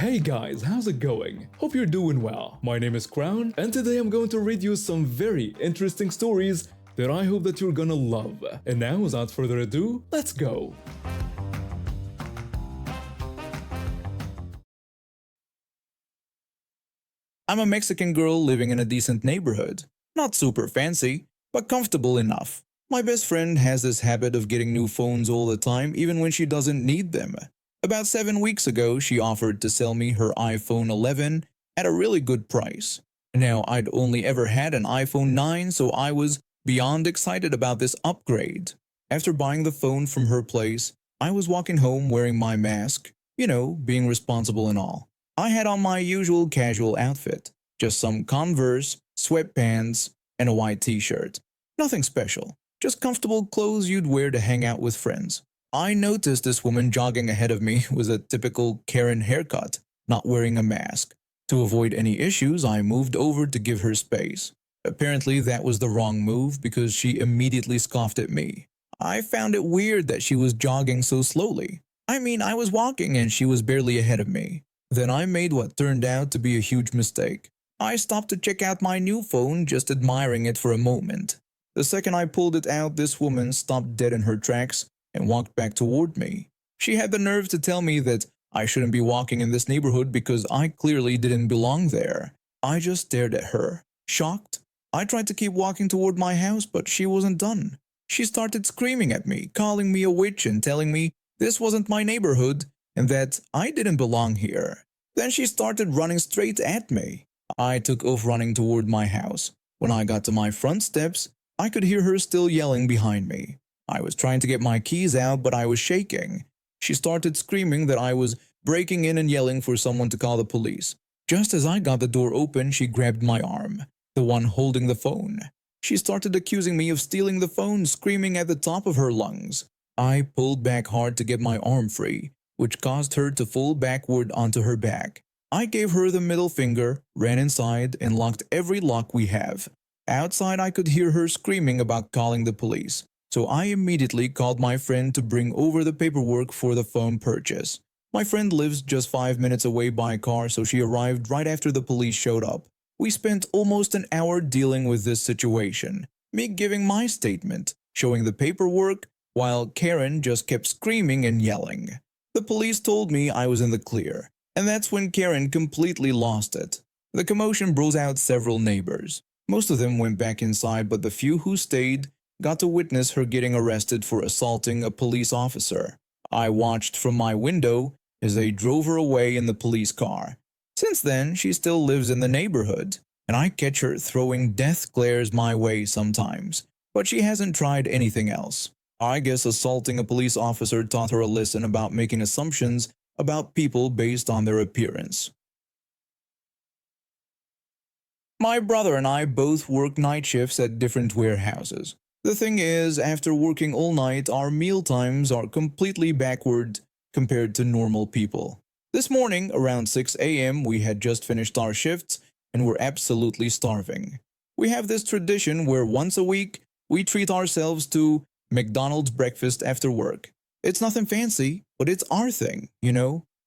Hey guys, how's it going? Hope you're doing well. My name is Crown, and today I'm going to read you some very interesting stories that I hope that you're gonna love. And now, without further ado, let's go! I'm a Mexican girl living in a decent neighborhood. Not super fancy, but comfortable enough. My best friend has this habit of getting new phones all the time, even when she doesn't need them. About 7 weeks ago, she offered to sell me her iPhone 11 at a really good price. Now, I'd only ever had an iPhone 9, so I was beyond excited about this upgrade. After buying the phone from her place, I was walking home wearing my mask, being responsible and all. I had on my usual casual outfit, just some Converse, sweatpants, and a white t-shirt. Nothing special, just comfortable clothes you'd wear to hang out with friends. I noticed this woman jogging ahead of me with a typical Karen haircut, not wearing a mask. To avoid any issues, I moved over to give her space. Apparently that was the wrong move because she immediately scoffed at me. I found it weird that she was jogging so slowly. I was walking and she was barely ahead of me. Then I made what turned out to be a huge mistake. I stopped to check out my new phone, just admiring it for a moment. The second I pulled it out, this woman stopped dead in her tracks and walked back toward me. She had the nerve to tell me that I shouldn't be walking in this neighborhood because I clearly didn't belong there. I just stared at her, shocked. I tried to keep walking toward my house, but she wasn't done. She started screaming at me, calling me a witch and telling me this wasn't my neighborhood and that I didn't belong here. Then she started running straight at me. I took off running toward my house. When I got to my front steps, I could hear her still yelling behind me. I was trying to get my keys out, but I was shaking. She started screaming that I was breaking in and yelling for someone to call the police. Just as I got the door open, she grabbed my arm, the one holding the phone. She started accusing me of stealing the phone, screaming at the top of her lungs. I pulled back hard to get my arm free, which caused her to fall backward onto her back. I gave her the middle finger, ran inside, and locked every lock we have. Outside, I could hear her screaming about calling the police, so I immediately called my friend to bring over the paperwork for the phone purchase. My friend lives just 5 minutes away by car, so she arrived right after the police showed up. We spent almost an hour dealing with this situation, me giving my statement, showing the paperwork, while Karen just kept screaming and yelling. The police told me I was in the clear, and that's when Karen completely lost it. The commotion brought out several neighbors. Most of them went back inside, but the few who stayed got to witness her getting arrested for assaulting a police officer. I watched from my window as they drove her away in the police car. Since then, she still lives in the neighborhood, and I catch her throwing death glares my way sometimes, but she hasn't tried anything else. I guess assaulting a police officer taught her a lesson about making assumptions about people based on their appearance. My brother and I both work night shifts at different warehouses. The thing is, after working all night, our meal times are completely backward compared to normal people. This morning, around 6 a.m., we had just finished our shifts and were absolutely starving. We have this tradition where once a week, we treat ourselves to McDonald's breakfast after work. It's nothing fancy, but it's our thing,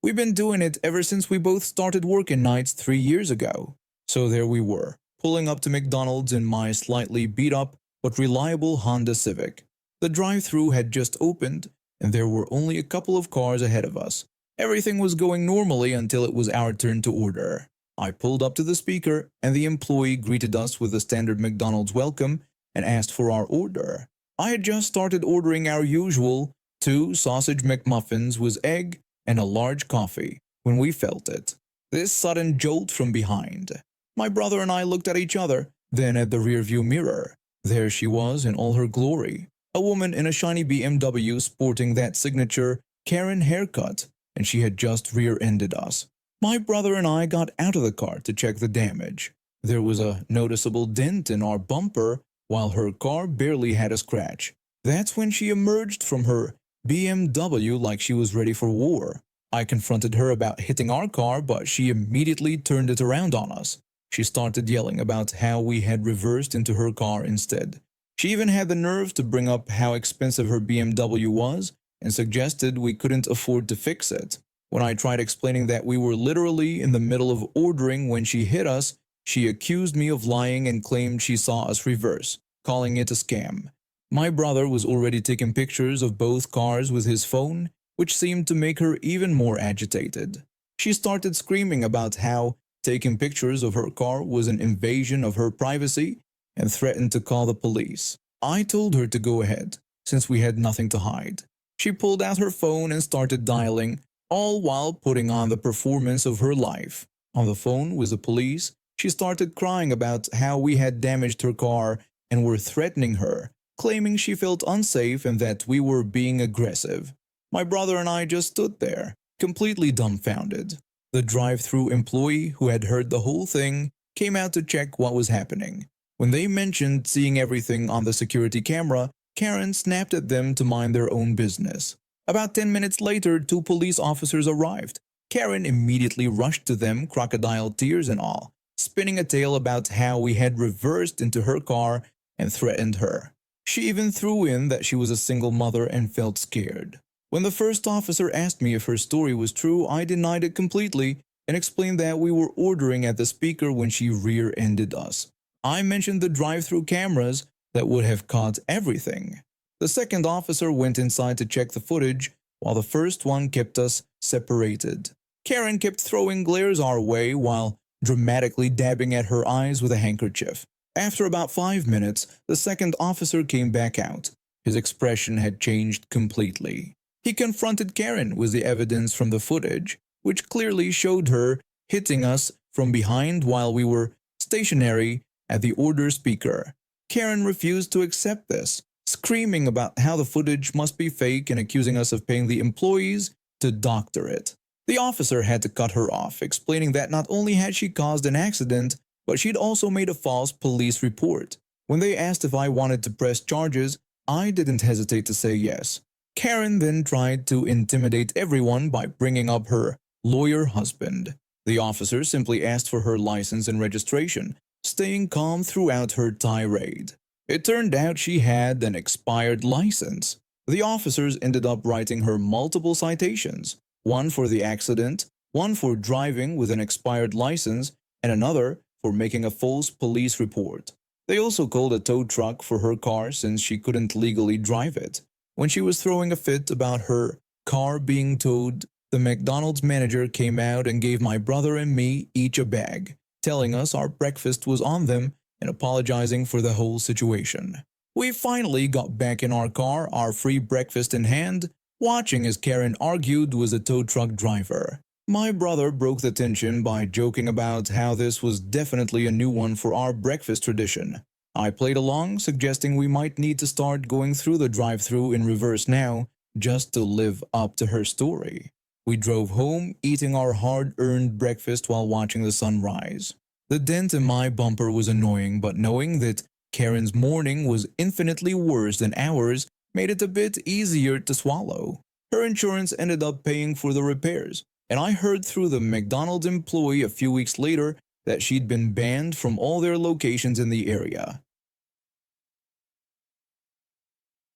We've been doing it ever since we both started working nights 3 years ago. So there we were, pulling up to McDonald's in my slightly beat-up but reliable Honda Civic. The drive-thru had just opened, and there were only a couple of cars ahead of us. Everything was going normally until it was our turn to order. I pulled up to the speaker, and the employee greeted us with a standard McDonald's welcome and asked for our order. I had just started ordering our usual 2 sausage McMuffins with egg and a large coffee when we felt it. This sudden jolt from behind. My brother and I looked at each other, then at the rearview mirror. There she was in all her glory, a woman in a shiny BMW sporting that signature Karen haircut, and she had just rear-ended us. My brother and I got out of the car to check the damage. There was a noticeable dent in our bumper, while her car barely had a scratch. That's when she emerged from her BMW like she was ready for war. I confronted her about hitting our car, but she immediately turned it around on us. She started yelling about how we had reversed into her car instead. She even had the nerve to bring up how expensive her BMW was and suggested we couldn't afford to fix it. When I tried explaining that we were literally in the middle of ordering when she hit us, she accused me of lying and claimed she saw us reverse, calling it a scam. My brother was already taking pictures of both cars with his phone, which seemed to make her even more agitated. She started screaming about how taking pictures of her car was an invasion of her privacy and threatened to call the police. I told her to go ahead, since we had nothing to hide. She pulled out her phone and started dialing, all while putting on the performance of her life. On the phone with the police, she started crying about how we had damaged her car and were threatening her, claiming she felt unsafe and that we were being aggressive. My brother and I just stood there, completely dumbfounded. The drive-thru employee who had heard the whole thing came out to check what was happening. When they mentioned seeing everything on the security camera, Karen snapped at them to mind their own business. About 10 minutes later, 2 police officers arrived. Karen immediately rushed to them, crocodile tears and all, spinning a tale about how we had reversed into her car and threatened her. She even threw in that she was a single mother and felt scared. When the first officer asked me if her story was true, I denied it completely and explained that we were ordering at the speaker when she rear-ended us. I mentioned the drive-thru cameras that would have caught everything. The second officer went inside to check the footage, while the first one kept us separated. Karen kept throwing glares our way while dramatically dabbing at her eyes with a handkerchief. After about 5 minutes, the second officer came back out. His expression had changed completely. He confronted Karen with the evidence from the footage, which clearly showed her hitting us from behind while we were stationary at the order speaker. Karen refused to accept this, screaming about how the footage must be fake and accusing us of paying the employees to doctor it. The officer had to cut her off, explaining that not only had she caused an accident, but she'd also made a false police report. When they asked if I wanted to press charges, I didn't hesitate to say yes. Karen then tried to intimidate everyone by bringing up her lawyer husband. The officer simply asked for her license and registration, staying calm throughout her tirade. It turned out she had an expired license. The officers ended up writing her multiple citations, one for the accident, one for driving with an expired license, and another for making a false police report. They also called a tow truck for her car since she couldn't legally drive it. When she was throwing a fit about her car being towed, the McDonald's manager came out and gave my brother and me each a bag, telling us our breakfast was on them and apologizing for the whole situation. We finally got back in our car, our free breakfast in hand, watching as Karen argued with the tow truck driver. My brother broke the tension by joking about how this was definitely a new one for our breakfast tradition. I played along, suggesting we might need to start going through the drive-thru in reverse now, just to live up to her story. We drove home, eating our hard-earned breakfast while watching the sun rise. The dent in my bumper was annoying, but knowing that Karen's morning was infinitely worse than ours made it a bit easier to swallow. Her insurance ended up paying for the repairs, and I heard through the McDonald's employee a few weeks later that she'd been banned from all their locations in the area.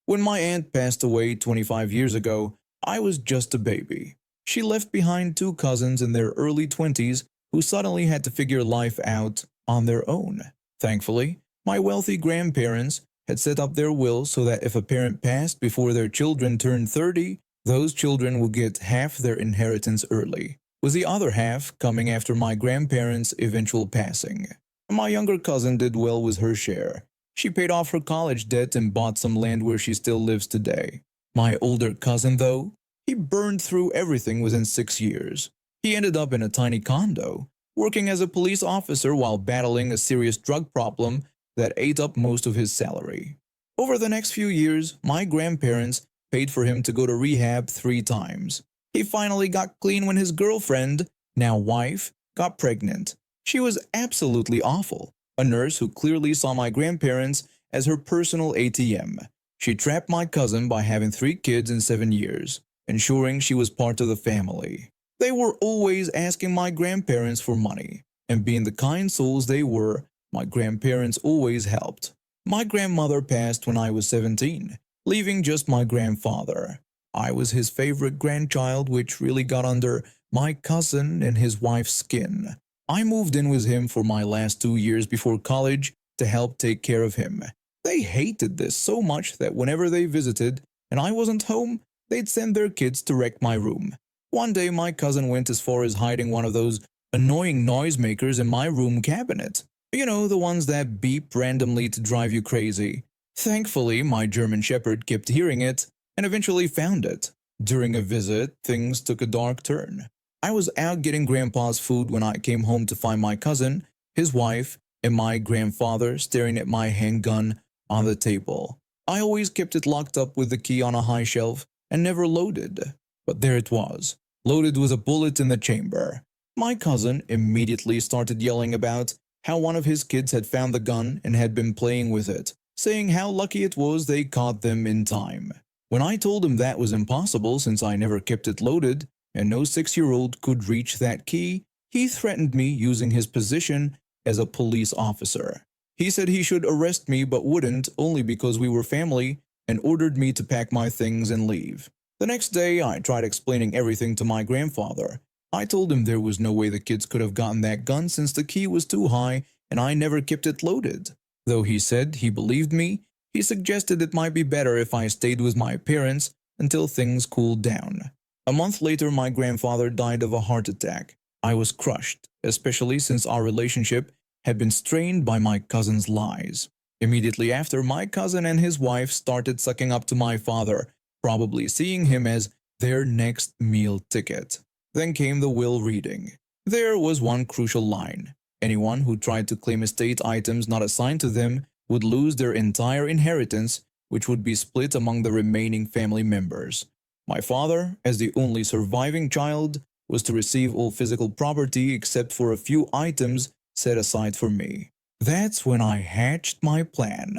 When my aunt passed away 25 years ago, I was just a baby. She left behind 2 cousins in their early 20s who suddenly had to figure life out on their own. Thankfully, my wealthy grandparents had set up their will so that if a parent passed before their children turned 30, those children would get half their inheritance early, with the other half coming after my grandparents' eventual passing. My younger cousin did well with her share. She paid off her college debt and bought some land where she still lives today. My older cousin, though, he burned through everything within 6 years. He ended up in a tiny condo, working as a police officer while battling a serious drug problem that ate up most of his salary. Over the next few years, my grandparents paid for him to go to rehab 3 times. He finally got clean when his girlfriend, now wife, got pregnant. She was absolutely awful. A nurse who clearly saw my grandparents as her personal ATM. She trapped my cousin by having 3 kids in 7 years, ensuring she was part of the family. They were always asking my grandparents for money, and being the kind souls they were, my grandparents always helped. My grandmother passed when I was 17, leaving just my grandfather. I was his favorite grandchild, which really got under my cousin and his wife's skin. I moved in with him for my last 2 years before college to help take care of him. They hated this so much that whenever they visited and I wasn't home, they'd send their kids to wreck my room. One day, my cousin went as far as hiding one of those annoying noisemakers in my room cabinet. You know, the ones that beep randomly to drive you crazy. Thankfully, my German Shepherd kept hearing it and eventually found it. During a visit, things took a dark turn. I was out getting Grandpa's food when I came home to find my cousin, his wife, and my grandfather staring at my handgun on the table. I always kept it locked up with the key on a high shelf and never loaded. But there it was, loaded with a bullet in the chamber. My cousin immediately started yelling about how one of his kids had found the gun and had been playing with it, saying how lucky it was they caught them in time. When I told him that was impossible since I never kept it loaded and no 6-year-old could reach that key, he threatened me using his position as a police officer. He said he should arrest me but wouldn't, only because we were family, and ordered me to pack my things and leave. The next day, I tried explaining everything to my grandfather. I told him there was no way the kids could have gotten that gun since the key was too high and I never kept it loaded. Though he said he believed me, he suggested it might be better if I stayed with my parents until things cooled down. A month later, my grandfather died of a heart attack. I was crushed, especially since our relationship had been strained by my cousin's lies. Immediately after, my cousin and his wife started sucking up to my father, probably seeing him as their next meal ticket. Then came the will reading. There was one crucial line. Anyone who tried to claim estate items not assigned to them would lose their entire inheritance, which would be split among the remaining family members. My father, as the only surviving child, was to receive all physical property except for a few items set aside for me. That's when I hatched my plan.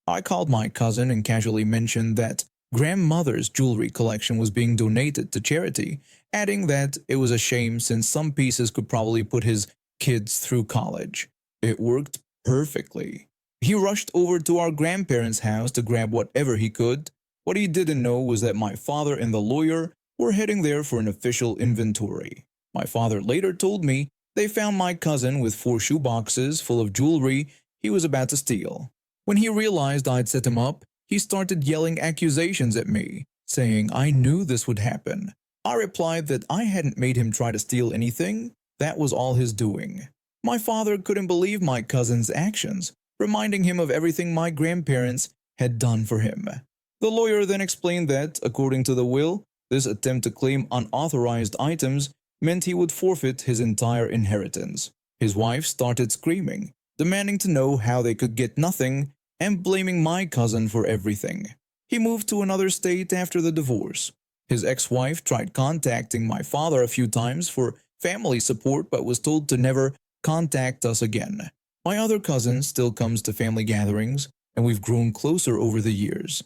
I called my cousin and casually mentioned that grandmother's jewelry collection was being donated to charity, adding that it was a shame since some pieces could probably put his kids through college. It worked perfectly. He rushed over to our grandparents' house to grab whatever he could. What he didn't know was that my father and the lawyer were heading there for an official inventory. My father later told me they found my cousin with 4 shoeboxes full of jewelry he was about to steal. When he realized I'd set him up, he started yelling accusations at me, saying I knew this would happen. I replied that I hadn't made him try to steal anything, that was all his doing. My father couldn't believe my cousin's actions, reminding him of everything my grandparents had done for him. The lawyer then explained that, according to the will, this attempt to claim unauthorized items meant he would forfeit his entire inheritance. His wife started screaming, demanding to know how they could get nothing and blaming my cousin for everything. He moved to another state after the divorce. His ex-wife tried contacting my father a few times for family support but was told to never contact us again. My other cousin still comes to family gatherings, and we've grown closer over the years.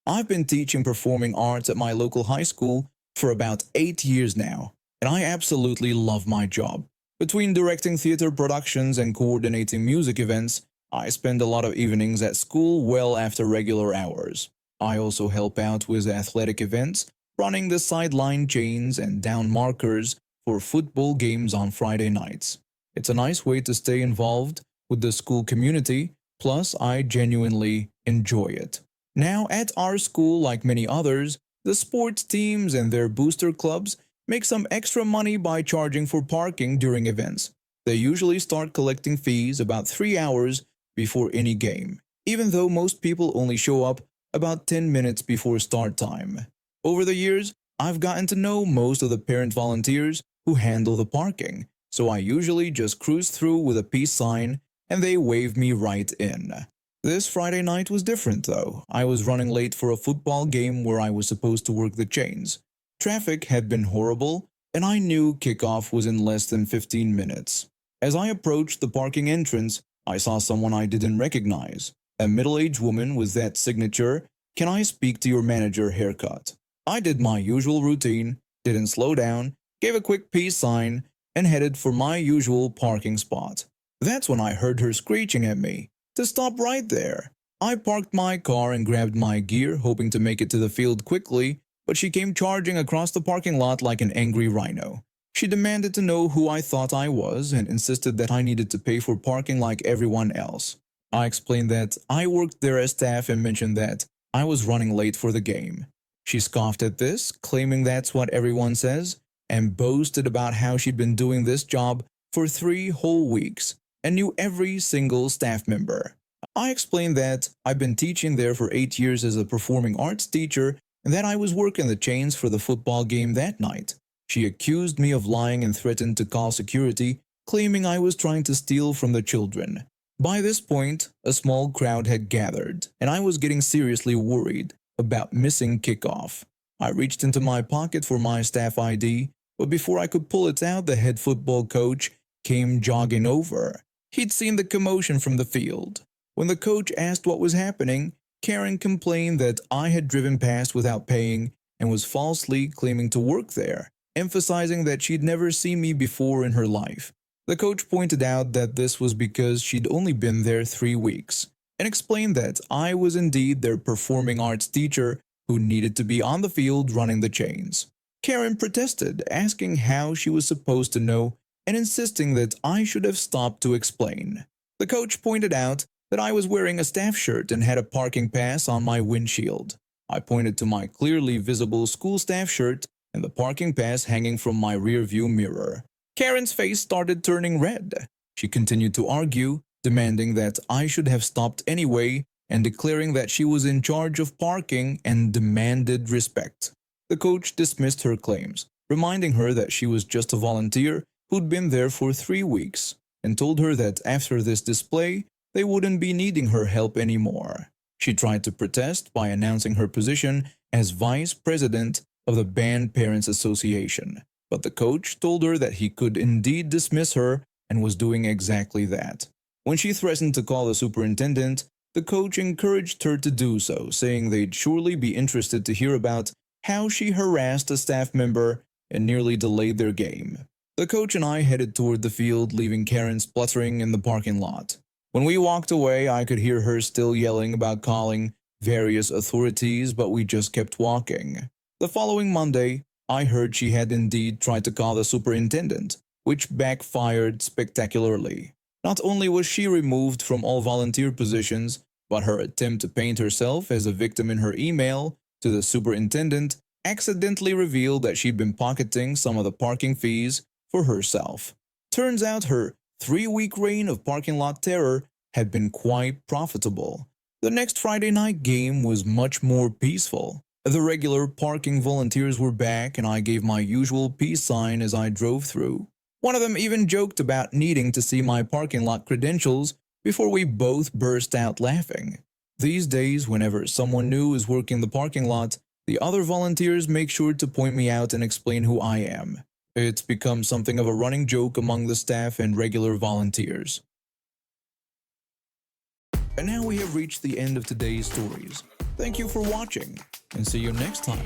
I've been teaching performing arts at my local high school for about 8 years now, and I absolutely love my job. Between directing theater productions and coordinating music events, I spend a lot of evenings at school well after regular hours. I also help out with athletic events, running the sideline chains and down markers for football games on Friday nights. It's a nice way to stay involved with the school community, plus I genuinely enjoy it. Now, at our school, like many others, the sports teams and their booster clubs make some extra money by charging for parking during events. They usually start collecting fees about 3 hours before any game, even though most people only show up about 10 minutes before start time. Over the years, I've gotten to know most of the parent volunteers who handle the parking, so I usually just cruise through with a peace sign and they wave me right in. This Friday night was different though. I was running late for a football game where I was supposed to work the chains. Traffic had been horrible, and I knew kickoff was in less than 15 minutes. As I approached the parking entrance, I saw someone I didn't recognize. A middle-aged woman with that signature, "Can I speak to your manager" haircut. I did my usual routine, didn't slow down, gave a quick peace sign, and headed for my usual parking spot. That's when I heard her screeching at me to stop right there. I parked my car and grabbed my gear, hoping to make it to the field quickly, but she came charging across the parking lot like an angry rhino. She demanded to know who I thought I was and insisted that I needed to pay for parking like everyone else. I explained that I worked there as staff and mentioned that I was running late for the game. She scoffed at this, claiming that's what everyone says, and boasted about how she'd been doing this job for 3 whole weeks and knew every single staff member. I explained that I've been teaching there for 8 years as a performing arts teacher and that I was working the chains for the football game that night. She accused me of lying and threatened to call security, claiming I was trying to steal from the children. By this point, a small crowd had gathered, and I was getting seriously worried about missing kickoff. I reached into my pocket for my staff ID, but before I could pull it out, the head football coach came jogging over. He'd seen the commotion from the field. When the coach asked what was happening, Karen complained that I had driven past without paying and was falsely claiming to work there, emphasizing that she'd never seen me before in her life. The coach pointed out that this was because she'd only been there 3 weeks, and explained that I was indeed their performing arts teacher who needed to be on the field running the chains. Karen protested, asking how she was supposed to know and insisting that I should have stopped to explain. The coach pointed out that I was wearing a staff shirt and had a parking pass on my windshield. I pointed to my clearly visible school staff shirt and the parking pass hanging from my rearview mirror. Karen's face started turning red. She continued to argue, demanding that I should have stopped anyway and declaring that she was in charge of parking and demanded respect. The coach dismissed her claims, reminding her that she was just a volunteer who'd been there for 3 weeks, and told her that after this display, they wouldn't be needing her help anymore. She tried to protest by announcing her position as vice president of the Band Parents Association, but the coach told her that he could indeed dismiss her and was doing exactly that. When she threatened to call the superintendent, the coach encouraged her to do so, saying they'd surely be interested to hear about how she harassed a staff member and nearly delayed their game. The coach and I headed toward the field, leaving Karen spluttering in the parking lot. When we walked away, I could hear her still yelling about calling various authorities, but we just kept walking. The following Monday, I heard she had indeed tried to call the superintendent, which backfired spectacularly. Not only was she removed from all volunteer positions, but her attempt to paint herself as a victim in her email to the superintendent accidentally revealed that she'd been pocketing some of the parking fees for herself. Turns out her 3-week reign of parking lot terror had been quite profitable. The next Friday night game was much more peaceful. The regular parking volunteers were back, and I gave my usual peace sign as I drove through. One of them even joked about needing to see my parking lot credentials before we both burst out laughing. These days, whenever someone new is working the parking lot, the other volunteers make sure to point me out and explain who I am. It's become something of a running joke among the staff and regular volunteers. And now we have reached the end of today's stories. Thank you for watching, and see you next time.